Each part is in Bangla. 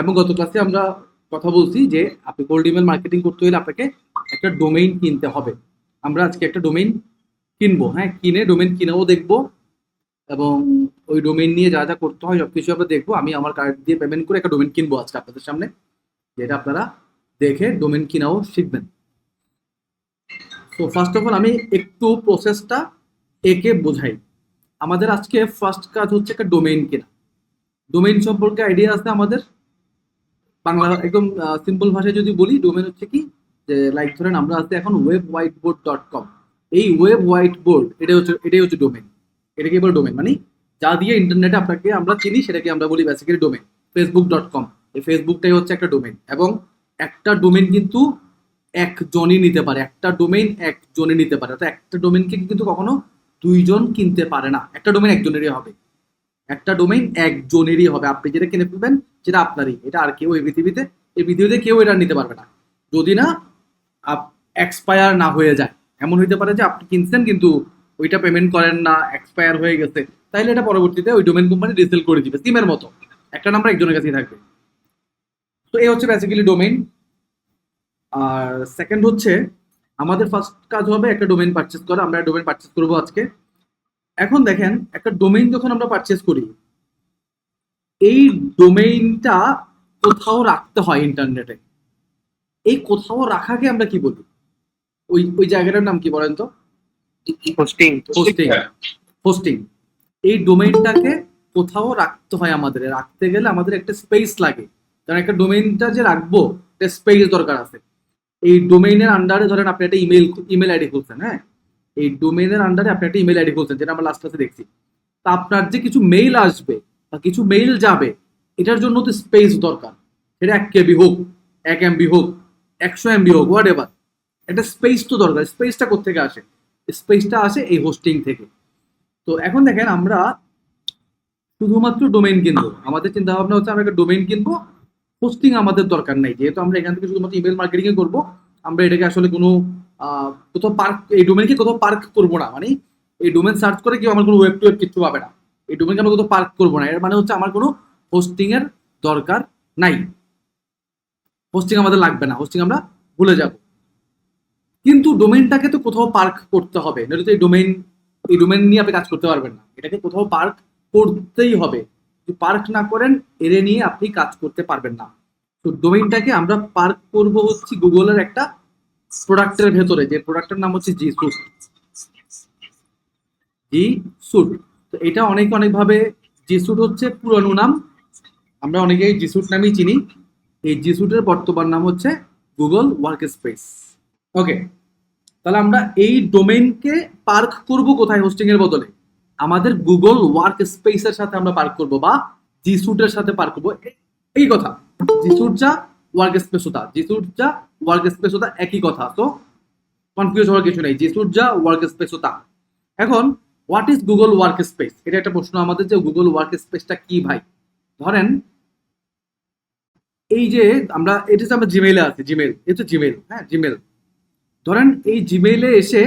এবং গত ক্লাসে আমরা কথা বলছি যে আপনি কোল্ড ইমেল মার্কেটিং করতে হলে আপনাকে একটা ডোমেইন কিনতে হবে। আমরা আজকে একটা ডোমেইন কিনবো, হ্যাঁ, কিনে ডোমেইন কিনেও দেখবো এবং ওই ডোমেইন নিয়ে যা যা করতে হয় সবকিছু আমরা দেখবো। আমি আমার কার্ড দিয়ে পেমেন্ট করে একটা ডোমেইন কিনবো আজকে আপনাদের সামনে, যেটা আপনারা দেখে ডোমেইন কিনাও শিখবেন। তো ফার্স্ট অফ অল আমি একটু প্রসেসটা একে বোঝাই। আমাদের আজকে ফার্স্ট কাজ হচ্ছে একটা ডোমেইন কেনা। ডোমেইন সম্পর্কে আইডিয়া আছে আমাদের? বাংলা একদম সিম্পল ভাষায় যদি বলি, ডোমেন হচ্ছে কি, যে লাইক ধরেন আমরা আছি এখন webwhiteboard.com। এই ওয়েব হোয়াইট বোর্ড এটাই হচ্ছে ডোমেন। এটাকে বলে ডোমেন, মানে যা দিয়ে ইন্টারনেটে আপনাকে আমরা চিনি সেটাকে আমরা বলি বেসিক্যালি ডোমেন। ফেসবুক.com, এই ফেসবুকটাই হচ্ছে একটা ডোমেন। এবং একটা ডোমেন কিন্তু একজনই নিতে পারে, একটা ডোমেইন একজনই নিতে পারে। তো একটা ডোমেনকে কিন্তু কখনো দুইজন কিনতে পারে না, একটা ডোমেন একজনেরই হবে। একটা ডোমেইন একজনেরই হবে, আপনি যেটা কিনে ফেলবেন সেটা আপনারই, এটা আর কেউ এই পৃথিবীতে কেউ এটা নিতে পারবে না, যদি না এক্সপায়ার না হয়ে যায়। এমন হইতে পারে যে আপনি কিনছেন কিন্তু ওইটা পেমেন্ট করেন না, এক্সপায়ার হয়ে গেছে, তাইলে এটা পরবর্তীতে ওই ডোমেইন কোম্পানি রিসেল করে দিবে, সিমের মতো একটা নাম্বার একজনের কাছেই থাকবে। তো এই হচ্ছে বেসিক্যালি ডোমেইন। আর সেকেন্ড হচ্ছে আমাদের ফার্স্ট কাজ হবে একটা ডোমেইন পারচেজ করা। আমরা ডোমেইন পারচেজ করবো আজকে। এখন দেখেন, একটা ডোমেইন যখন আমরা পারচেজ করি, এই ডোমেইনটা কোথাও রাখতে হয় ইন্টারনেটে। এই কোথাও রাখাকে আমরা কি বলি? ওই ওই জায়গাটার নাম কি বলেন তো? হোস্টিং। হোস্টিং। হোস্টিং। এই ডোমেইনটাকে কোথাও রাখতে হয় আমাদের। রাখতে গেলে আমাদের একটা স্পেস লাগে, কারণ একটা ডোমেইনটা যে রাখবো একটা স্পেস দরকার আছে। এই ডোমেইনের আন্ডারে ধরেন আপনি একটা ইমেল আইডি খুলছেন, হ্যাঁ, এই ডোমেইনের আন্ডারে আপনি একটা ইমেল আইডি খুলছেন, যেটা আমরা লাস্ট ক্লাসে দেখছি। তা আপনার যে কিছু মেইল আসবে বা কিছু মেইল যাবে, এটার জন্য তো স্পেস দরকার। সেটা 1 KB হোক, 1 MB হোক, 100 MB হোক, হোয়াট এভার, একটা স্পেস তো দরকার। স্পেসটা কোথেকে আসে? স্পেসটা আসে এই হোস্টিং থেকে। তো এখন দেখেন, আমরা শুধুমাত্র ডোমেইন কিনবো, আমাদের চিন্তা ভাবনা হচ্ছে আমরা একটা ডোমেইন কিনবো, হোস্টিং আমাদের দরকার নাই। যেহেতু আমরা এখান থেকে শুধুমাত্র ইমেল মার্কেটিং করবো, আমরা এটাকে আসলে কোনো কোথাও পার্ক, এই ডোমেইনকে কোথাও পার্ক করবো না। মানে এই ডোমেইন সার্চ করে কেউ আমার কোনো ওয়েব টু ওয়েব কিছু পাবে না। এই ডোমেইনকে আমরা কোথাও পার্ক করবো না, এর মানে হচ্ছে আমার কোনো হোস্টিং এর দরকার নাই, হোস্টিং আমাদের লাগবে না, হোস্টিং আমরা ভুলে যাব। কিন্তু ডোমেইনটাকে তো কোথাও পার্ক করতে হবে, নয়তো তো এই ডোমেইন নিয়ে আপনি কাজ করতে পারবেন না। এটাকে কোথাও পার্ক করতেই হবে। যদি পার্ক না করেন, এরে নিয়ে আপনি কাজ করতে পারবেন না। তো ডোমেইনটাকে আমরা পার্ক করব হচ্ছে গুগলের একটা প্রোডাক্টের ভেতরে, যে প্রোডাক্টের নাম হচ্ছে জি সুট। জি সুট। তো এটা অনেক ভাবে, জি সুট হচ্ছে পুরানো নাম, আমরা অনেকেই জি সুট নামেই চিনি। এই জি সুটের বর্তমান নাম হচ্ছে গুগল ওয়ার্ক স্পেস। ওকে, তাহলে আমরা এই ডোমেইনকে পার্ক করব কোথায় হোস্টিং এর বদলে? আমাদের গুগল ওয়ার্ক স্পেসের সাথে আমরা পার্ক করব, বা জি সুটের সাথে পার্ক করব। এই কথা, জি সুট যা ওয়ার্ক স্পেস হতা, জি সুট যা ওয়ার্ক স্পেস হতা একই কথা। তো কনফিউজ হওয়ার কিছু নেই, জি সুট যা ওয়ার্ক স্পেস হতা। এখন what is Google work space? এটা একটা প্রশ্ন আমাদের, যে গুগল ওয়ার্ক স্পেসটা কি ভাই। ধরেন এই যে এটা যে আমরা জিমেইলে আছি, জিমেইল, এই তো জিমেইল, হ্যাঁ জিমেইল। ধরেন এই জিমেইলে এসে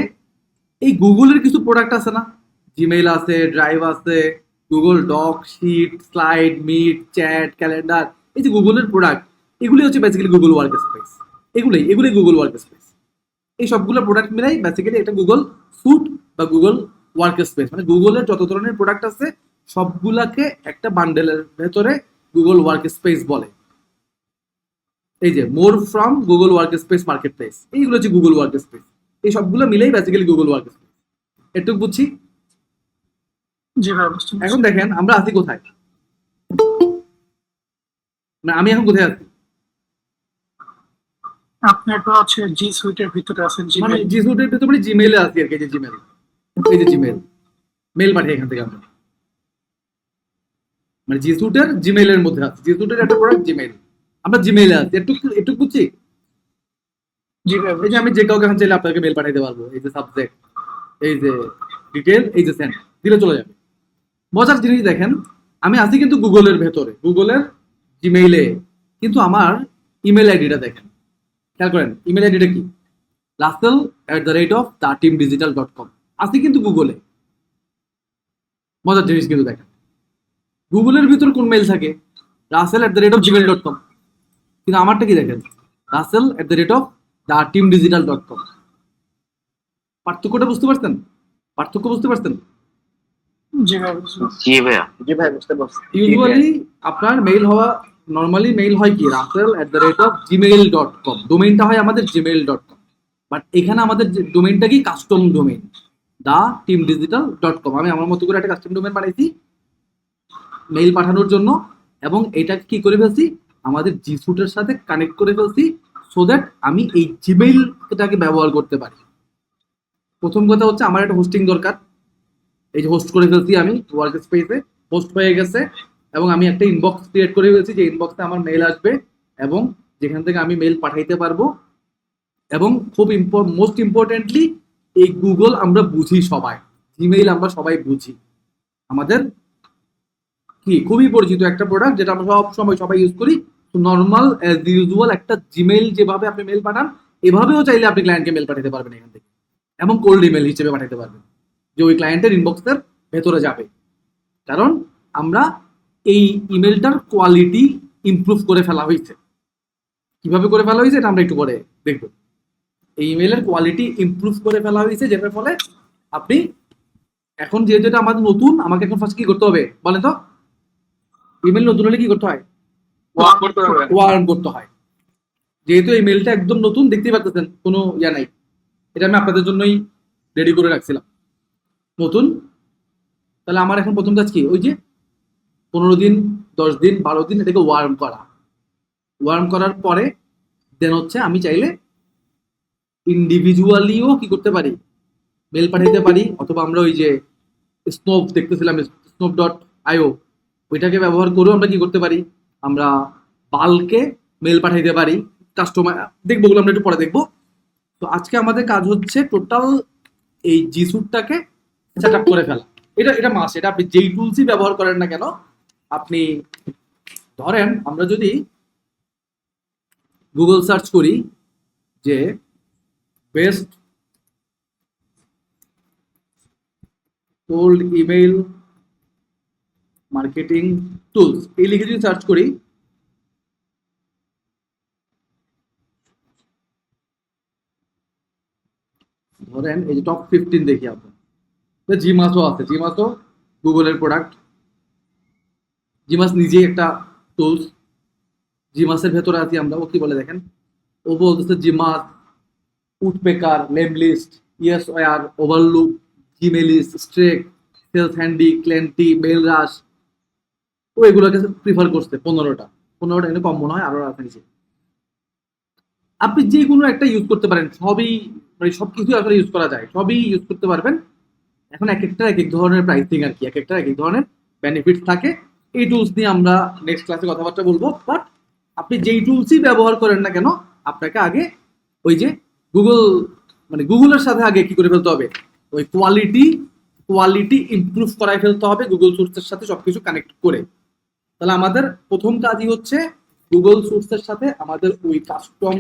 এই গুগলের কিছু প্রোডাক্ট আছে না, জিমেইল আছে, ড্রাইভ আছে, Google doc, sheet, slide, meet, chat, calendar, এই যে গুগলের প্রোডাক্ট, এগুলি হচ্ছে বেসিক্যালি গুগল ওয়ার্ক স্পেস। এগুলোই গুগল ওয়ার্ক স্পেস। এই সবগুলো প্রোডাক্ট মিলাই বেসিক্যালি একটা গুগল সুট বা গুগল ওয়ার্ক স্পেস। মানে গুগলের যত ধরনের প্রোডাক্ট আছে সবগুলাকে একটা বান্ডেলের ভেতরে গুগল ওয়ার্ক স্পেস বলে। এই যে মোর from Google work space market place, এইগুলো হচ্ছে গুগল ওয়ার্ক স্পেস। এই সবগুলো মিলেই বেসিক্যালি গুগল ওয়ার্ক স্পেস। এটুকু বুঝছি? জি ভাই, বুঝতে এখন পারছি। দেখেন আমরা আছি কোথায়, মানে আমি এখন কোথায় আছি? আপনার তো হচ্ছে জি সুইটের ভিতরে আছেন, মানে জিমেইল। জি সুটের ভিতরে মানে জিমেইলে আছি আর কি। এই যে জিমেইল, এই যে জিমেইল, মেল পাঠিয়ে এখান থেকে আমরা, মানে জি সুটের জিমেইলের মধ্যে আছি। জি সুটের একটা প্রোডাক্ট জিমেইল, আমরা জিমেইলে আছি। একটু বুঝছি? জি ভাই, এই যে আমি যে কাউকে এখন চাইলে আপনাকে মেল পাঠাইতে পারবো, এই যে সাবজেক্ট, এই যে ডিটেল, এই যে সেন্ড দিলে চলে যাবে। মজার জিনিস দেখেন, আমি আছি কিন্তু গুগলের ভেতরে, গুগলের জিমেইলে, কিন্তু আমার ইমেল আইডিটা দেখেন, খেয়াল করেন ইমেল আইডিটা কি, russell@theteamdigital.com। আছি কিন্তু গুগলে। মজার জিনিস কিন্তু দেখেন, গুগলের ভিতর কোন মেইল থাকে? russell@gmail.com, কিন্তু আমারটা কি দেখেন, russell@theteamdigital.com। পার্থক্যটা বুঝতে পারছেন? পার্থক্য বুঝতে পারছেন? জি ভাই বুঝলাম। জি ভাই বুঝতে পারছি। ইউজুয়ালি আপনার মেইল হওয়া, নর্মালি মেইল হয় কি russell@gmail.com, ডোমেইনটা হয় আমাদের gmail.com, বাট এখানে আমাদের ডোমেইনটা কি কাস্টম ডোমেইন theteamdigital.com। আমি আমার মতো করে একটা কাস্টম ডোমেইন বানাইছি মেইল পাঠানোর জন্য, এবং এটাকে কি করে ফেলছি, আমাদের জি সুটের সাথে কানেক্ট করে ফেলছি, সো দ্যাট আমি এই জিমেইলটাকে ব্যবহার করতে পারি। প্রথম কথা হচ্ছে আমার একটা হোস্টিং দরকার, এই যে হোস্ট করে ফেলছি আমি ওয়ার্ক স্পেসে, হোস্ট হয়ে গেছে, এবং আমি একটা ইনবক্স ক্রিয়েট করে ফেলছি যে ইনবক্সে আমার মেইল আসবে এবং যেখান থেকে আমি মেইল পাঠাইতে পারবো। এবং খুব মোস্ট ইম্পর্টেন্টলি এই গুগল আমরা বুঝি সবাই, জিমেইল আমরা সবাই বুঝি, আমাদের কি খুবই পরিচিত একটা প্রোডাক্ট যেটা আমরা সব সময় সবাই ইউজ করি। নর্মাল অ্যাজ ইউজুয়াল একটা জিমেইল যেভাবে আপনি মেল পাঠান, এভাবেও চাইলে আপনি ক্লায়েন্টকে মেল পাঠাতে পারবেন এখান থেকে, এবং কোল্ড ইমেল হিসেবে পাঠাতে পারবেন, যে ওই ক্লায়েন্টের ইনবক্সের ভেতরে যাবে। কারণ আমরা এই ইমেলটার কোয়ালিটি ইমপ্রুভ করে ফেলা হয়েছে। কিভাবে করে ফেলা হয়েছে এটা আমরা একটু পরে দেখব। এই ইমেলের কোয়ালিটি ইমপ্রুভ করে ফেলা হয়েছে, যেটার ফলে আপনি এখন যেহেতু এটা আমাদের নতুন, আমাকে এখন ফার্স্ট কি করতে হবে বলেন তো? ইমেল নতুন হলে কি করতে হয়? ওয়ার্ম করতে হয়। যেহেতু এই মেলটা একদম নতুন, দেখতেই পাচ্ছেন কোনো ইয়া নাই, এটা আমি আপনাদের জন্যই রেডি করে রাখছিলাম নতুন। তাহলে আমার এখন প্রথম কাজ কি, ওই যে 15 দিন 10 দিন 12 দিন এটাকে ওয়ার্ম করা। ওয়ার্ম করার পরে দেন হচ্ছে আমি চাইলে ইন্ডিভিজুয়ালিও কি করতে পারি, মেল পাঠাইতে পারি, অথবা আমরা ওই যে স্নোপ দেখতেছিলাম snop.io, ওইটাকে ব্যবহার করেও আমরা কি করতে পারি, আমরা বাল্কে মেল পাঠাইতে পারি কাস্টমার। দেখবো ওগুলো আমরা একটু পরে দেখবো। তো আজকে আমাদের কাজ হচ্ছে টোটাল এই জি স্যুটটাকে সেট আপ করে ফেলা। এটা মাস, এটা আপনি যেই টুলসই ব্যবহার করেন না কেন, আপনি ধরেন আমরা যদি গুগল সার্চ করি যে best cold email marketing tools, এই লিখে যদি সার্চ করি, ধরেন এই যে টপ 15 দেখি আপনার, জিমাসও আছে। জিমাসও গুগলের প্রোডাক্ট, জিমাস নিজেই একটা টুলস। জিমাসের ভেতরে আছি আমরা, ও কি বলে দেখেন, ও বলতেছে GMass, Woodpecker, Lemlist, Yesware, Overloop, Gmelius, Streak, SalesHandy, Klenty, mail rush, ও এগুলোকে প্রিফার করছে 15টা এখানে কম মনে হয়, আরো আছে নিচে। আপনি যে কোনো একটা ইউজ করতে পারেন, সবই মানে সবকিছু আসলে ইউজ করা যায়, সবই ইউজ করতে পারবেন। এখন এক একটা এক এক ধরনের প্রাইসিং আর কি, এক একটা এক এক ধরনের বেনিফিটস থাকে। এই টুলস নিয়ে আমরা নেক্সট ক্লাসে কথাবার্তা বলবো। বাট আপনি যেই টুলসই ব্যবহার করেন না কেন, আপনাকে আগে ওই যে গুগলের সাথে আগে কি করে ফেলতে হবে, ওই কোয়ালিটি ইমপ্রুভ করাই ফেলতে হবে গুগল সোর্সের সাথে সবকিছু কানেক্ট করে। তাহলে আমাদের প্রথম কাজই হচ্ছে গুগল সোর্সের সাথে আমাদের ওই কাস্টম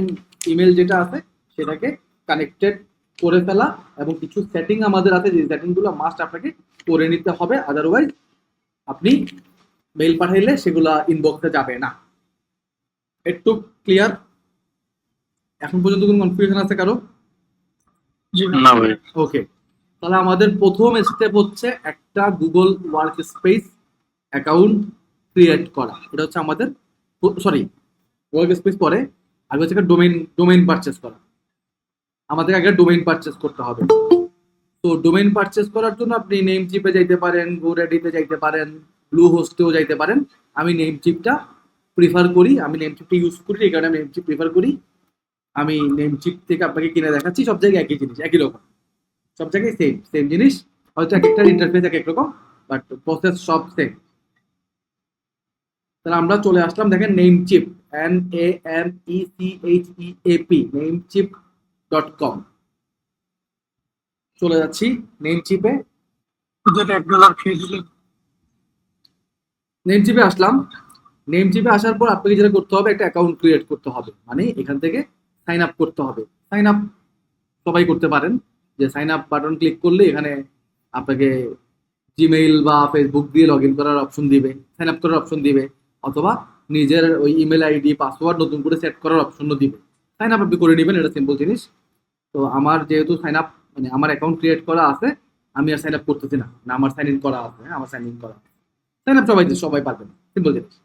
ইমেল যেটা আছে সেটাকে কানেক্টেড করে ফেলা, এবং কিছু সেটিং আমাদের আছে, যে সেটিংগুলো মাস্ট আপনাকে করে নিতে হবে, আদারওয়াইজ আপনি মেইল পাঠাইলে সেগুলা ইনবক্সে যাবে না। একটু ক্লিয়ার? এখন পর্যন্ত কোনো কনফিউশন আছে কারো? জি ভাই। না ভাই। ওকে, তাহলে আমাদের প্রথম স্টেপ হচ্ছে একটা Google work space account create করা। এটা হচ্ছে আমাদের, সরি, ওয়ার্ক স্পেস পরে আগে হচ্ছে ডোমেইন পারচেস করা। আমাদের আগে ডোমেইন পারচেস করতে হবে। তো ডোমেইন পারচেস করার জন্য আপনি নেমচিপে যাইতে পারেন, গোড্যাডিতে যাইতে পারেন, ব্লু হোস্টেও যাইতে পারেন। আমি নেমচিপটা প্রিফার করি, আমি নেমচিপটা ইউজ করি, এই কারণে আমি নেমচিপ প্রিফার করি। আমি নেমচিপ থেকে আপনাকে কিনে দেখাচ্ছি, সব জায়গায় একই জিনিস, একই রকম, সব জায়গায় সেম জিনিস, হয়তো এক একটা ইন্টারফেস এক এক রকম, বাট প্রসেস সব সেম। তাহলে আমরা চলে আসলাম, দেখেন নেমচিপ, NAMECHEAP, namecheap.com। চলে যাচ্ছি নেমচিপে। যেটা $1 খেয়ে দিলেন। নেমচিপে আসলাম। নেমচিপে আসার পর আপনাকে যেটা করতে হবে, একটা অ্যাকাউন্ট ক্রিয়েট করতে হবে, মানে এখান থেকে সাইন আপ করতে হবে। সাইন আপ সবাই করতে পারেন, যে সাইন আপ বাটন ক্লিক করলে এখানে আপনাকে জিমেইল বা ফেসবুক দিয়ে লগ ইন করার অপশন দিবে, সাইন আপ করার অপশন দিবে, অথবা নিজের ওই ইমেল আইডি পাসওয়ার্ড নতুন করে সেট করার অপশনও দিবে। সাইন আপ আপনি করে নেবেন, এটা সিম্পল জিনিস। তো আমার যেহেতু সাইন আপ মানে আমার অ্যাকাউন্ট ক্রিয়েট করা আছে, আমি আর সাইন আপ করতেছি না, না আমার সাইন ইন করা আছে, হ্যাঁ আমার সাইন ইন করা আছে। সাইন আপ সবাই পারবেন, সিম্পল জিনিস।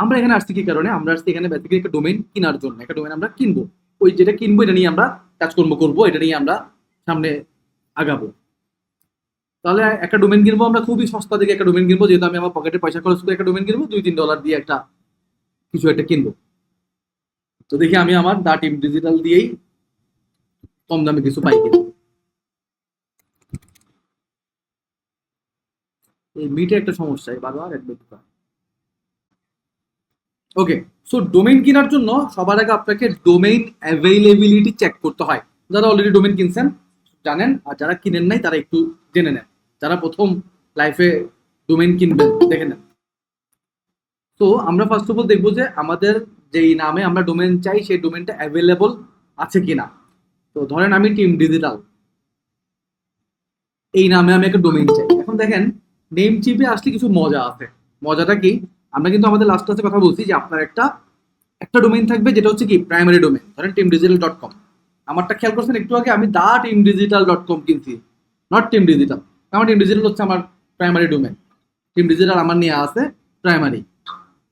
আমরা এখানে আসছি কি কারণে? আমরা আসছি এখানে বেসিক্যালি একটা ডোমেইন কেনার জন্য। একটা ডোমেইন আমরা কিনবো, ওই যেটা কিনবো এটা নিয়ে আমরা কাজকর্ম করবো, এটা নিয়ে আমরা সামনে আগাবো। তাহলে একটা ডোমেইন কিনবো আমরা খুবই সস্তা থেকে একটা ডোমেইন কিনবো, যেহেতু আমি আমার পকেটে পয়সা খরচ করে একটা ডোমেইন কিনবো, $2-3 দিয়ে একটা কিছু একটা কিনবো। তো দেখি আমি আমার দা টিম ডিজিটাল দিয়েই কম দামে কিছু পাই কিনা। এই মিটে একটা সমস্যা, বারবার অ্যাডমিট করা। ওকে, সো ডোমেইন কেনার জন্য সবার আগে আপনাকে ডোমেইন অ্যাভেইলেবিলিটি চেক করতে হয়। যারা অলরেডি ডোমেইন কিনছেন জানেন, আর যারা কিনেন নাই তারা একটু জেনে নেন। যারা প্রথম লাইফে ডোমেইন কিনবেন দেখে নেন। তো আমরা ফার্স্ট অফ অল দেখবো যে আমাদের যেই নামে আমরা ডোমেইন চাই সেই ডোমেইনটা অ্যাভেলেবল আছে কিনা। তো ধরেন আমি টিম ডিজিটাল এই নামে আমি একটা ডোমেইন চাই। এখন দেখেন নেম চিপে আসলে কিছু মজা আছে। মজাটা কি? আমরা কিন্তু আমাদের লাস্ট ক্লাসে কথা বলছি যে আপনার একটা একটা ডোমেইন থাকবে যেটা হচ্ছে কি প্রাইমারি ডোমেইন, ধরেন teamdigital.com। আমারটা খেয়াল করছেন একটু আগে আমি দা teamdigital.com কিনছি, নট টিম ডিজিটাল। আমার টিম ডিজিটাল হচ্ছে আমার প্রাইমারি ডোমেইন, টিম ডিজিটাল আমার নিয়ে আছে প্রাইমারি।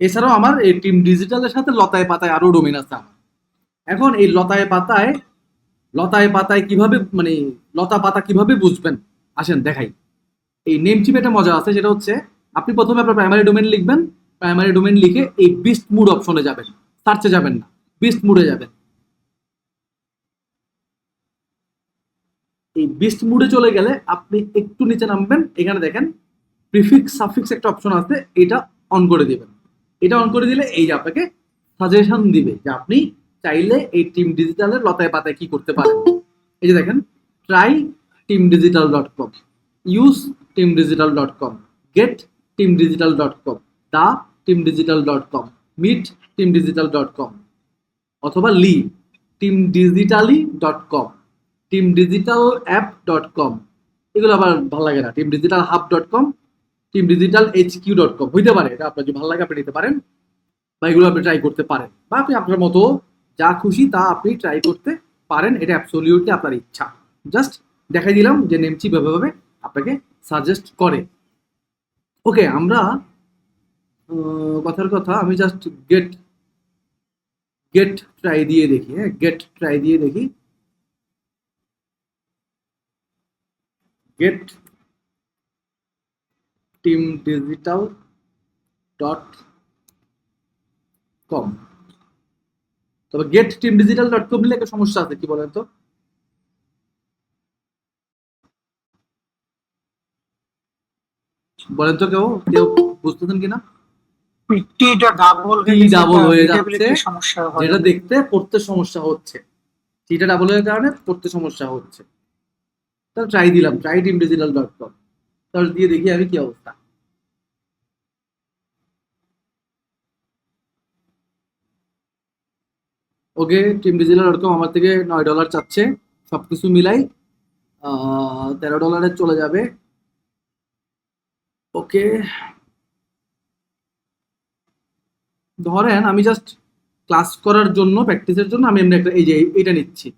এছাড়াও আমার এই টিম ডিজিটালের সাথে লতায় পাতায় আরো ডোমেইন আছে আমার। এখন এই লতায় পাতায় কিভাবে মানে লতা পাতা কিভাবে বুঝবেন আসেন দেখাই। এই নেম চিপে একটা মজা আছে, যেটা হচ্ছে আপনি প্রথমে আপনার প্রাইমারি ডোমেইন লিখবেন। প্রাইমারি ডোমেইন লিখে এই বিস্ট মুড অপশনে যাবেন, সার্চে যাবেন না, বিস্ট মুডে যাবেন। এই বিস্ট মুডে চলে গেলে আপনি একটু নিচে নামবেন, এখানে দেখেন প্রিফিক্স সাফিক্স একটা অপশন আছে, এটা অন করে দিবেন। এটা অন করে দিলে এই যে আপনাকে সাজেশন দিবে যে আপনি চাইলে এই টিম ডিজিটালের লতায় পাতায় কি করতে পারেন। এই যে দেখেন try teamdigital.com, use teamdigital.com, get teamdigital.com, the teamdigital.com, meet teamdigital.com, অথবা লি teamdigitally.com, teamdigitalapp.com। এগুলো আবার ভালো লাগে না, teamdigitalhub.com, teamdigitalhq.com হইতে পারে, এটা আপনার যদি ভালো লাগে আপনি নিতে পারেন, বা এগুলো আপনি ট্রাই করতে পারেন, বা আপনি আপনার মতো যা খুশি তা আপনি ট্রাই করতে পারেন। এটা অ্যাবসলিউটলি আপনার ইচ্ছা। জাস্ট দেখাই দিলাম যে নেমচি ভাবে আপনাকে সাজেস্ট করে। ওকে, আমরা কথার কথা আমি জাস্ট গেট গেট ট্রাই দিয়ে দেখি। হ্যাঁ, গেট ট্রাই দিয়ে দেখি। Gate teamdigital.com। তবে গেট teamdigital.com নিলে একটা সমস্যা আছে, কি বলেন তো? বলেন তো কেউ কেউ বুঝতেছেন কিনা? টিটা ডাবল টি ডাবল হয়ে যাচ্ছে, সমস্যা হয়। যেটা দেখতে পড়তে সমস্যা হচ্ছে। টিটা ডাবল হয়ে কারণে পড়তে সমস্যা হচ্ছে। তাহলে ট্রাই দিলাম, ট্রাই teamdigital.com, তাহলে দিয়ে দেখি আমি কি অবস্থা। ওকে, teamdigital.com আমার থেকে $9 চাচ্ছে, সবকিছু মিলাই $13 চলে যাবে। ওকে, ধরেন আমি জাস্ট ক্লাস করার জন্য প্র্যাকটিসের জন্য আমি এমনি একটা এই যে এটা নিচ্ছি।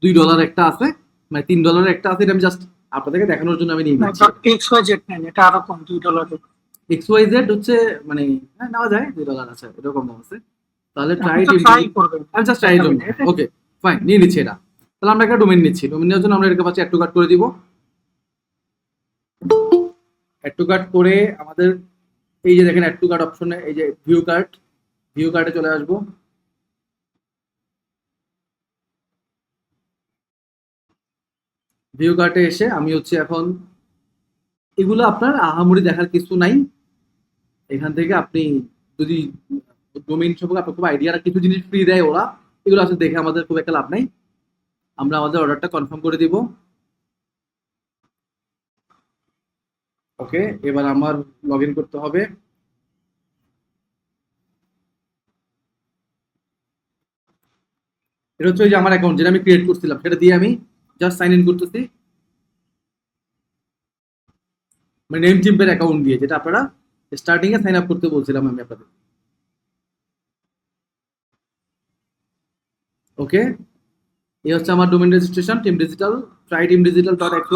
$2 একটা আছে, মানে $3 একটা আছে, এটা আমি জাস্ট আপনাদেরকে দেখানোর জন্য আমি নিয়ে নিচ্ছি। XYZ নেন, এটা আরো কম $2। XYZ হচ্ছে মানে হ্যাঁ নেওয়া যায়, $2 আছে, এরকম দাম আছে। তাহলে ট্রাই করবেন, আমি জাস্ট ট্রাই জন্য। ওকে ফাইন, নিয়ে নিচ্ছি এটা। তাহলে আমরা একটা ডোমেইন নিচ্ছি, ডোমেইন নেওয়ার জন্য আমরা এর কাছে অ্যাড টু কার্ট করে দিব। অ্যাড টু কার্ট করে আমাদের এই যে দেখেন অ্যাড টু কার্ট অপশনে এই যে ভিউ কার্টে চলে আসবো। ভিউ কার্টে এসে আমি হচ্ছে এখন এগুলো আপনার আহামরি দেখার কিছু নাই। এখান থেকে আপনি যদি ডোমেইন সম্পর্কে আপনার খুব আইডিয়া, কিছু জিনিস ফ্রি দেয় ওরা, এগুলো আসলে দেখে আমাদের খুব একটা লাভ নাই। আমরা আমাদের অর্ডারটা কনফার্ম করে দিব। ওকে, এবার আমার লগ ইন করতে হবে। এটা হচ্ছে ওই যে আমার অ্যাকাউন্ট যেটা আমি ক্রিয়েট করছিলাম, সেটা দিয়ে আমি জাস্ট সাইন ইন করতেছি, মানে নেম চিম্পের অ্যাকাউন্ট দিয়ে, যেটা আপনারা স্টার্টিং এ সাইন আপ করতে বলছিলাম আমি আপনাদের। ওকে, এই হচ্ছে আমার domain registration team digital, try team digital dot x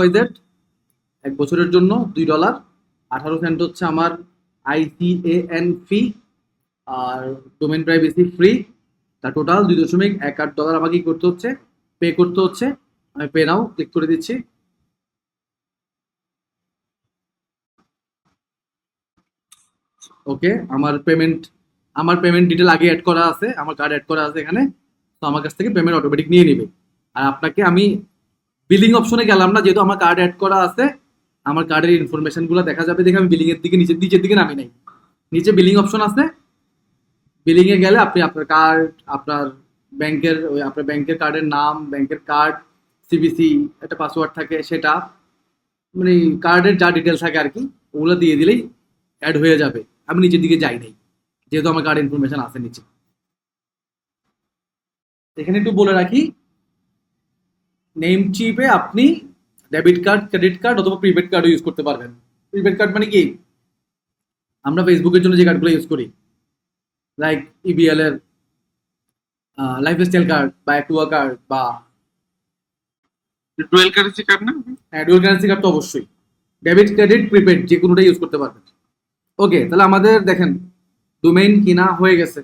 1 বছরের জন্য $2, 18 সেন্ট হচ্ছে আমার ICAN ফি, আর ডোমেন প্রাইভেসি ফ্রি। তা টোটাল $2.18 আমাকে কি করতে হচ্ছে, পে করতে হচ্ছে। আমি পে নাও ক্লিক করে দিচ্ছি। ওকে, আমার পেমেন্ট ডিটেল আগে অ্যাড করা আছে, আমার কার্ড অ্যাড করা আছে এখানে, তো আমার কাছ থেকে পেমেন্ট অটোমেটিক নিয়ে নেবে। আর আপনাকে আমি বিলিং অপশনে গেলাম না, যেহেতু আমার কার্ড অ্যাড করা আছে, আমার কার্ডের ইনফরমেশন গুলো দেখা যাবে দেখে আমি বিলিং এর দিকে নিচের দিকে নামি নাই। নিচে বিলিং অপশন আছে, বিলিং এ গেলে আপনি আপনার কার্ড, আপনার আপনার ব্যাংকের কার্ডের নাম, ব্যাংকের কার্ড, সিবিসি, একটা পাসওয়ার্ড থাকে সেটা, মানে কার্ডের যা ডিটেল থাকে আর কি, ওগুলো দিয়ে দিলেই অ্যাড হয়ে যাবে। আমি নিচের দিকে যাই নাই, যেহেতু আমার কার্ড ইনফরমেশন আছে নিচে। এখানে একটু বলে রাখি, নেম চিপে আপনি ডেবিট কার্ড, ক্রেডিট কার্ড অথবা প্রিপেড কার্ড ইউজ করতে পারবেন। প্রিপেড কার্ড মানে কি, আমরা ফেসবুকের জন্য যে কার্ডগুলো ইউজ করি, লাইক ইবিএল এর লাইফস্টাইল কার্ড বা অ্যাকুয়া কার্ড বা ডুয়েল কারেন্সি কার্ড না? ডুয়াল কারেন্সি কার্ড তো অবশ্যই, ডেবিট ক্রেডিট প্রিপেড যে কোনোটাই ইউজ করতে পারবেন। ওকে, তাহলে আমাদের দেখেন ডোমেইন কিনা হয়ে গেছে,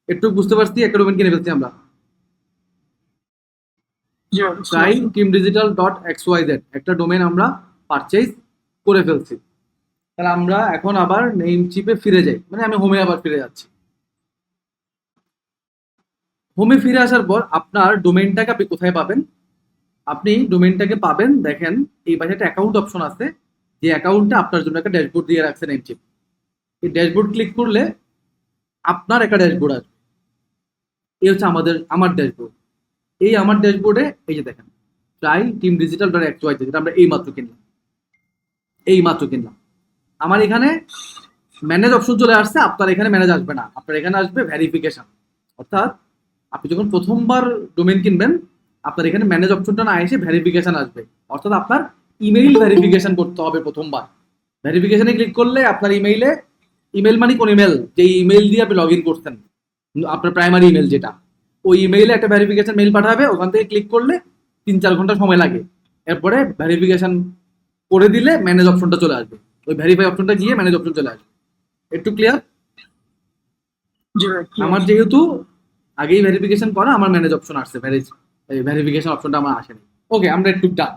একটু বুঝতে পারছি, একটা ডোমেইন কিনে ফেলছি আমরা, জি ভাই, বুঝতে ট্রাই পারছি। টিম ডিজিটাল ডট XYZ একটা ডোমেইন আমরা পারচেজ করে ফেলছি। তাহলে আমরা এখন আবার নেম চিপে ফিরে যাই, মানে আমি হোমে আবার ফিরে যাচ্ছি। হোমে ফিরে আসার পর আপনার ডোমেইনটাকে আপনি কোথায় পাবেন, আপনি ডোমেইনটাকে পাবেন, দেখেন এই পাশে একটা অ্যাকাউন্ট অপশন আছে, যে অ্যাকাউন্টটা আপনার জন্য একটা ড্যাশবোর্ড দিয়ে রাখছে নেমচিপ। এই ড্যাশবোর্ড ক্লিক করলে আপনার একটা ড্যাশবোর্ড আসবে, এই হচ্ছে আমার ড্যাশবোর্ড। এই আমার ড্যাশবোর্ডে এই যে দেখেন try team digital dot XYZ, যেটা আমরা এই মাত্র কিনলাম। আমার এখানে ম্যানেজ অপশন চলে আসছে, আপনার এখানে ম্যানেজ আসবে না, আপনার এখানে আসবে ভেরিফিকেশন। অর্থাৎ আপনি যখন প্রথমবার ডোমেন কিনবেন, আপনার এখানে ম্যানেজ অপশনটা না এসে ভেরিফিকেশন আসবে, অর্থাৎ আপনার ইমেইল ভেরিফিকেশন করতে হবে প্রথমবার। ভেরিফিকেশনে ক্লিক করলে আপনার ইমেল মানে কোন ইমেল, যে ইমেল দিয়ে আপনি লগ ইন করছেন, আপনার প্রাইমারি ইমেল যেটা, ওই ইমেইলে একটা ভেরিফিকেশন মেইল পাঠাবে, ওখান থেকে ক্লিক করলে 3-4 ঘন্টা সময় লাগে। এরপরে ভেরিফিকেশন করে দিলে ম্যানেজ অপশনটা চলে আসবে, ওই ভেরিফাই অপশনটা গিয়ে ম্যানেজ অপশন চলে আসবে। একটু ক্লিয়ার? জি ভাই, clear। আমার যেহেতু আগেই ভেরিফিকেশন করা, আমার ম্যানেজ অপশন আসছে, ভেরিফিকেশন অপশনটা আমার আসেনি। ওকে, আমরা একটু ডান।